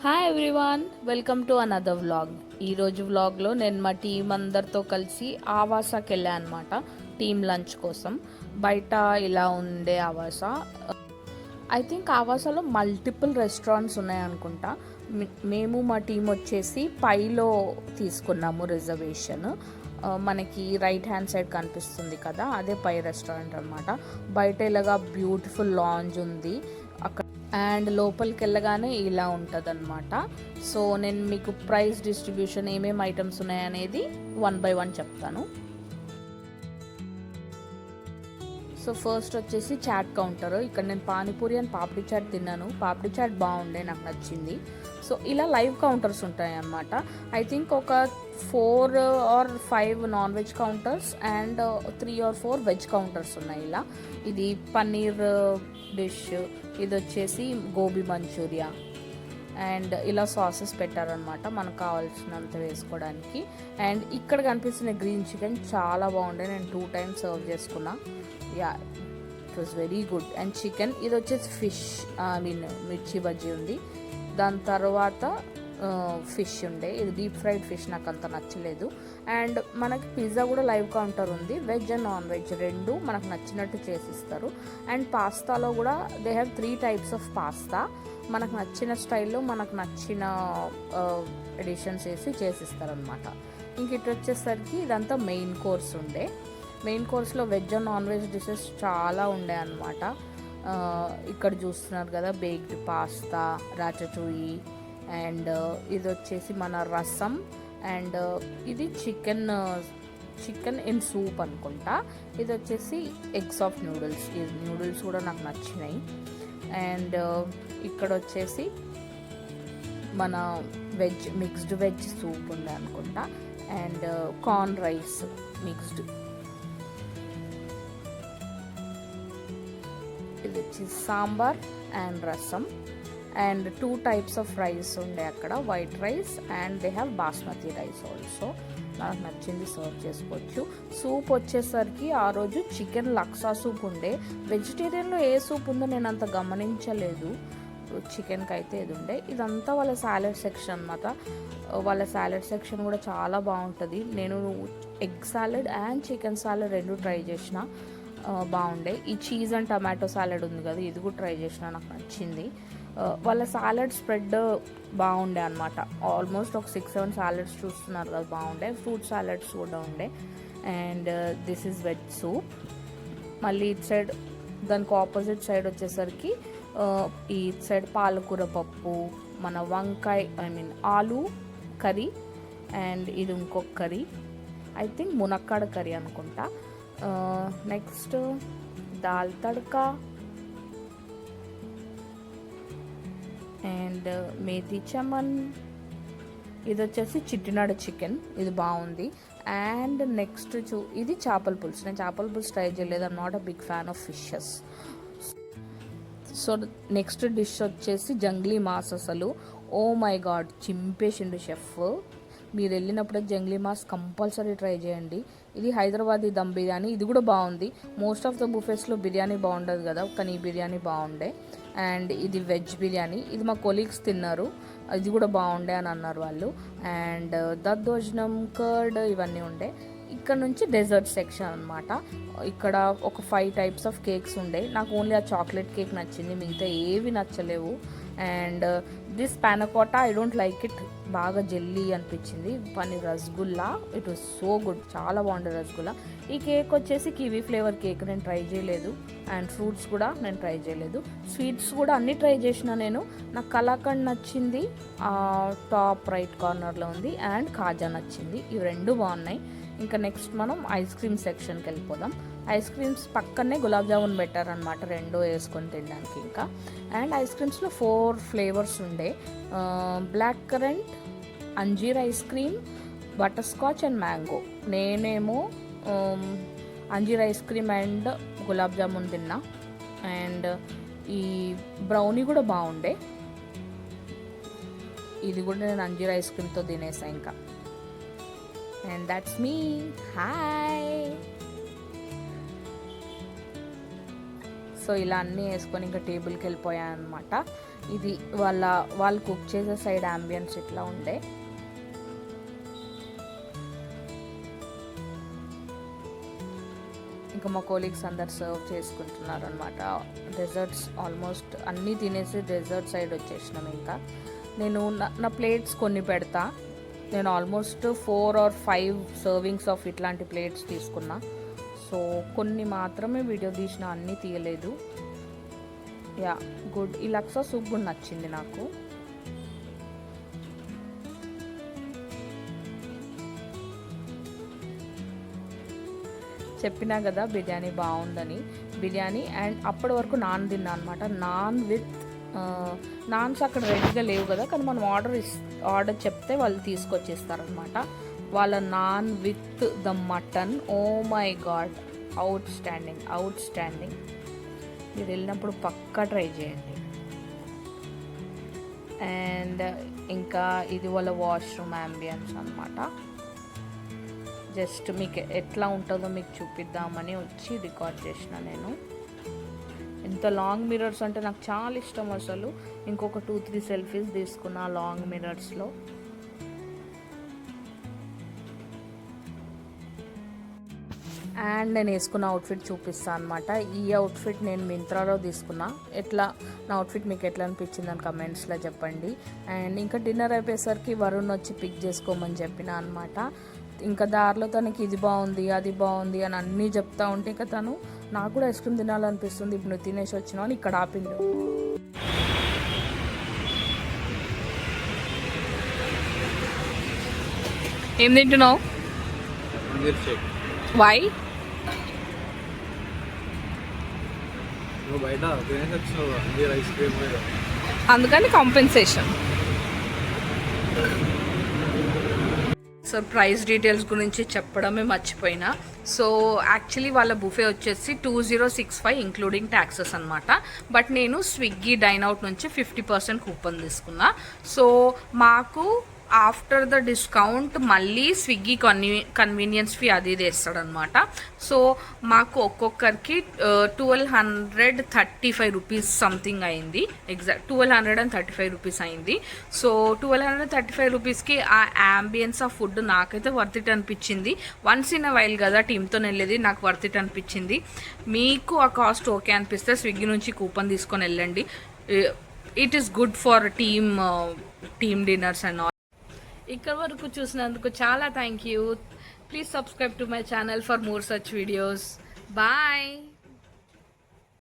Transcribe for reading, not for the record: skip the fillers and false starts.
Hi everyone, welcome to another vlog. ఈరోజు వ్లాగ్లో నేను మా టీం అందరితో కలిసి ఆవాసాకి వెళ్ళాను అనమాట. టీం లంచ్ కోసం. బయట ఇలా ఉండే ఆవాస, ఐ థింక్ ఆవాసాలో మల్టిపుల్ రెస్టారెంట్స్ ఉన్నాయనుకుంటా. మేము మా టీం వచ్చేసి పైలో తీసుకున్నాము రిజర్వేషన్. మనకి రైట్ హ్యాండ్ సైడ్ కనిపిస్తుంది కదా, అదే పై రెస్టారెంట్ అనమాట. బయట ఇలాగా బ్యూటిఫుల్ లాంజ్ ఉంది అక్కడ, అండ్ లోపలికి వెళ్ళగానే ఇలా ఉంటుంది అనమాట. సో నేను మీకు ప్రైస్ డిస్ట్రిబ్యూషన్ ఏమేమి ఐటమ్స్ ఉన్నాయనేది 1 by 1 చెప్తాను. సో ఫస్ట్ వచ్చేసి చాట్ కౌంటర్. ఇక్కడ నేను పానీపూరి అండ్ పాపడి చాట్ తిన్నాను. పాపడి చాట్ బాగుండే, నాకు నచ్చింది. సో ఇలా లైవ్ కౌంటర్స్ ఉంటాయి అన్నమాట. ఐ థింక్ ఒక 4 or 5 non veg counters and 3 or 4 veg counters ఉన్నాయి. ఇలా ఇది పన్నీర్ డిష్, ఇది వచ్చేసి గోబీ మంచూరియా, అండ్ ఇలా సాసెస్ పెట్టారనమాట మనకు కావాల్సినంత వేసుకోవడానికి. అండ్ ఇక్కడ కనిపిస్తున్న గ్రీన్ చికెన్ చాలా బాగుండే, నేను 2 times సర్వ్ చేసుకున్నా. Yeah, it was very good. And chicken, ఇది వచ్చేసి ఫిష్, మిర్చి బజ్జీ ఉంది. దాని తర్వాత ఫిష్ ఉండే, ఇది డీప్ ఫ్రైడ్ ఫిష్, నాకు అంత నచ్చలేదు. అండ్ మనకి పిజ్జా కూడా లైవ్ కౌంటర్ ఉంది. వెజ్ అండ్ నాన్ వెజ్ రెండు మనకు నచ్చినట్టు చేసిస్తారు. అండ్ పాస్తాలో కూడా they have 3 types of pasta. మనకు నచ్చిన స్టైల్లో మనకు నచ్చిన ఎడిషన్స్ వేసి చేసిస్తారనమాట. ఇంక ఇటు వచ్చేసరికి ఇదంతా మెయిన్ కోర్స్ ఉండే. మెయిన్ కోర్స్లో veg and non veg dishes చాలా ఉండే అనమాట. ఇక్కడ చూస్తున్నారు కదా, బేక్డ్ పాస్తా, రాటటూయి, అండ్ ఇది వచ్చేసి మన రసం, అండ్ ఇది చికెన్ ఇన్ సూప్ అనుకుంటా. ఇది వచ్చేసి ఎగ్స్ ఆఫ్ నూడిల్స్. ఈ నూడిల్స్ కూడా నాకు నచ్చినాయి. అండ్ ఇక్కడ వచ్చేసి మన మిక్స్డ్ వెజ్ సూప్ ఉంది అనుకుంటా, అండ్ కార్న్ రైస్ మిక్స్డ్. ఇది వచ్చి సాంబార్ అండ్ రసం, అండ్ 2 types ఆఫ్ రైస్ ఉండే అక్కడ, white rice and they have basmati rice also. నాకు నచ్చింది, సర్వ్ చేసుకోవచ్చు. సూప్ వచ్చేసరికి ఆ రోజు చికెన్ లక్సా సూప్ ఉండే. వెజిటేరియన్లో ఏ సూప్ ఉందో నేను అంత గమనించలేదు. చికెన్కి అయితే ఇది ఉండే. ఇదంతా వాళ్ళ సాలెడ్ సెక్షన్ అనమాట. వాళ్ళ సాలెడ్ సెక్షన్ కూడా చాలా బాగుంటుంది. నేను egg salad and chicken salad రెండు ట్రై చేసిన, బాగుండే. ఈ చీజ్ అండ్ టమాటో సాలెడ్ ఉంది కదా, ఇది కూడా ట్రై చేసిన, నాకు నచ్చింది. వాళ్ళ సాలెడ్ స్ప్రెడ్ బాగుండే అనమాట. ఆల్మోస్ట్ ఒక 6-7 సాలెడ్స్ చూస్తున్నారు కదా, బాగుండే. ఫ్రూట్ సాలెడ్స్ కూడా ఉండే. And this is veg soup. మళ్ళీ ఇటు సైడ్ దానికి ఆపోజిట్ సైడ్ వచ్చేసరికి ఈ సైడ్ పాలకూర పప్పు, మన వంకాయ ఆలు కర్రీ, అండ్ ఇది ఇంకొక కర్రీ, ఐ థింక్ మునక్కాడ కర్రీ అనుకుంటా. Next dal tadka and methi chaman. ఇది వచ్చేసి చిట్టినాడు చికెన్, ఇది బాగుంది. అండ్ నెక్స్ట్ ఇది చేపల పులుసు. నేను చేపల పులుసు ట్రై చేయలేదు, I'm not a big fan of fishes. So next dish వచ్చేసి జంగ్లీ మాస్. అసలు ఓ మై గాడ్, చింపేసిండు షెఫ్. మీరు వెళ్ళినప్పుడే జంగ్లీ మాస్ కంపల్సరీ ట్రై చేయండి. ఇది హైదరాబాదీ దమ్ బిర్యానీ, ఇది కూడా బాగుంది. మోస్ట్ ఆఫ్ ద బుఫేస్లో బిర్యానీ బాగుండదు కదా, కానీ ఈ బిర్యానీ బాగుండే. అండ్ ఇది వెజ్ బిర్యానీ, ఇది మా కొలీగ్స్ తిన్నారు, ఇది కూడా బాగుండే అని అన్నారు వాళ్ళు. అండ్ దద్దోజనం, కర్డ్, ఇవన్నీ ఉండే. ఇక్కడ నుంచి డెజర్ట్ సెక్షన్ అనమాట. ఇక్కడ ఒక 5 types ఆఫ్ కేక్స్ ఉండే. నాకు ఓన్లీ ఆ చాక్లెట్ కేక్ నచ్చింది, మిగతా ఏవి నచ్చలేవు. And this panna cotta, I don't like it, బాగా జెల్లీ అనిపించింది. Paneer rasgulla, it was so good, చాలా బాగుండే రసగుల్లా. ఈ కేక్ వచ్చేసి కివీ ఫ్లేవర్ కేక్, నేను ట్రై చేయలేదు. అండ్ ఫ్రూట్స్ కూడా నేను ట్రై చేయలేదు. స్వీట్స్ కూడా అన్నీ ట్రై చేసిన నేను. నాకు కలాకండ్ నచ్చింది, టాప్ రైట్ కార్నర్లో ఉంది, అండ్ కాజా నచ్చింది. ఇవి రెండు బాగున్నాయి. ఇంకా నెక్స్ట్ మనం ఐస్ క్రీమ్ సెక్షన్కి వెళ్ళిపోదాం. ఐస్ క్రీమ్స్ పక్కనే గులాబ్ జామున్ పెట్టారనమాట, రెండో వేసుకొని తినడానికి. ఇంకా అండ్ ఐస్ క్రీమ్స్లో 4 flavors ఉండే, black currant, anjeer ice cream, butterscotch and mango. నేనేమో anjeer ice cream and gulab jamun తిన్నా. అండ్ ఈ బ్రౌనీ కూడా బాగుండే, ఇది కూడా నేను అంజీర్ ఐస్ క్రీమ్తో తినేసా ఇంకా. And that's me. Hi. So ఇలా అన్నీ వేసుకొని ఇంకా టేబుల్కి వెళ్ళిపోయాను అనమాట. ఇది వాళ్ళు కుక్ చేసే సైడ్ అంబియన్స్ ఇట్లా ఉండే. ఇంకా మా కోలీగ్స్ అందరు సర్వ్ చేసుకుంటున్నారు అనమాట. డెజర్ట్స్ ఆల్మోస్ట్ అన్నీ తినేసి డెజర్ట్ సైడ్ వచ్చేసినాం. ఇంకా నేను నా ప్లేట్స్ కొన్ని పెడతా. నేను ఆల్మోస్ట్ 4 or 5 సర్వింగ్స్ ఆఫ్ ఇట్లాంటి ప్లేట్స్ తీసుకున్నా. సో కొన్ని మాత్రమే వీడియో తీసిన, అన్నీ తీయలేదు. Yeah good. ఈ లక్సా సూప్ కూడా నచ్చింది నాకు. చెప్పినా కదా బిర్యానీ బాగుందని. బిర్యానీ అండ్ అప్పటి వరకు నాన్ తిన్నా అనమాట. నాన్స్ అక్కడ రెడీగా లేవు కదా, కానీ మనం ఆర్డర్ చెప్తే వాళ్ళు తీసుకొచ్చేస్తారనమాట. వాళ్ళ naan with the mutton, oh my God, outstanding. మీరు వెళ్ళినప్పుడు పక్కా ట్రై చేయండి. అండ్ ఇంకా ఇది వాళ్ళ వాష్రూమ్ అంబియన్స్ అనమాట. జస్ట్ మీకు ఎట్లా ఉంటుందో మీకు చూపిద్దామని వచ్చి రికార్డ్ చేసిన నేను. ఎంత లాంగ్ మిర్రర్స్ అంటే నాకు చాలా ఇష్టం అసలు. ఇంకొక 2-3 సెల్ఫీస్ తీసుకున్నా లాంగ్ మిర్రర్స్లో. అండ్ నేను వేసుకున్న అవుట్ఫిట్ చూపిస్తాను అనమాట. ఈ అవుట్ఫిట్ నేను మింత్రాలో తీసుకున్నా. నా అవుట్ఫిట్ మీకు ఎట్లా అనిపించింది అని కమెంట్స్లో చెప్పండి. అండ్ ఇంకా డిన్నర్ అయిపోయేసరికి వరుణ్ వచ్చి పిక్ చేసుకోమని చెప్పిన అనమాట. ఇంకా దారిలో తనకి ఇది బాగుంది అది బాగుంది అని అన్నీ చెప్తా ఉంటే ఇంకా తను నాకు కూడా ఐస్ క్రీమ్ తినాలనిపిస్తుంది, ఇప్పుడు నువ్వు తినేసి వచ్చినావు అని ఇక్కడ ఆపిండు. ఏం తింటున్నావు? వై? అందుకని కాంపెన్సేషన్. సో ప్రైస్ డీటెయిల్స్ గురించి చెప్పడమే మర్చిపోయినా. సో యాక్చువల్లీ వాళ్ళ బుఫే వచ్చేసి 2065 ఇంక్లూడింగ్ ట్యాక్సెస్ అనమాట. బట్ నేను స్విగ్గీ డైన్ అవుట్ నుంచి 50% కూపన్ తీసుకున్నా. సో మాకు ఆఫ్టర్ ద డిస్కౌంట్ మళ్ళీ స్విగ్గీ కన్వీనియన్స్ ఫీ అది వేస్తాడనమాట. సో మాకు ఒక్కొక్కరికి 1235 రూపీస్ సంథింగ్ అయింది. ఎగ్జాక్ట్ 1235 రూపీస్ అయింది. సో 1235 రూపీస్కి ఆ అంబియన్స్ ఆ ఫుడ్ నాకైతే వర్త్ ఇట్ అనిపించింది. వన్స్ ఇన్ అ వైల్ కదా టీమ్తో వెళ్ళేది, నాకు వర్త్ ఇట్ అనిపించింది. మీకు ఆ కాస్ట్ ఓకే అనిపిస్తే స్విగ్గీ నుంచి కూపన్ తీసుకొని వెళ్ళండి. It is good for team dinners and all. ఇక్కడ వరకు చూసినందుకు చాలా thank you. Please subscribe to my channel for more such videos. Bye.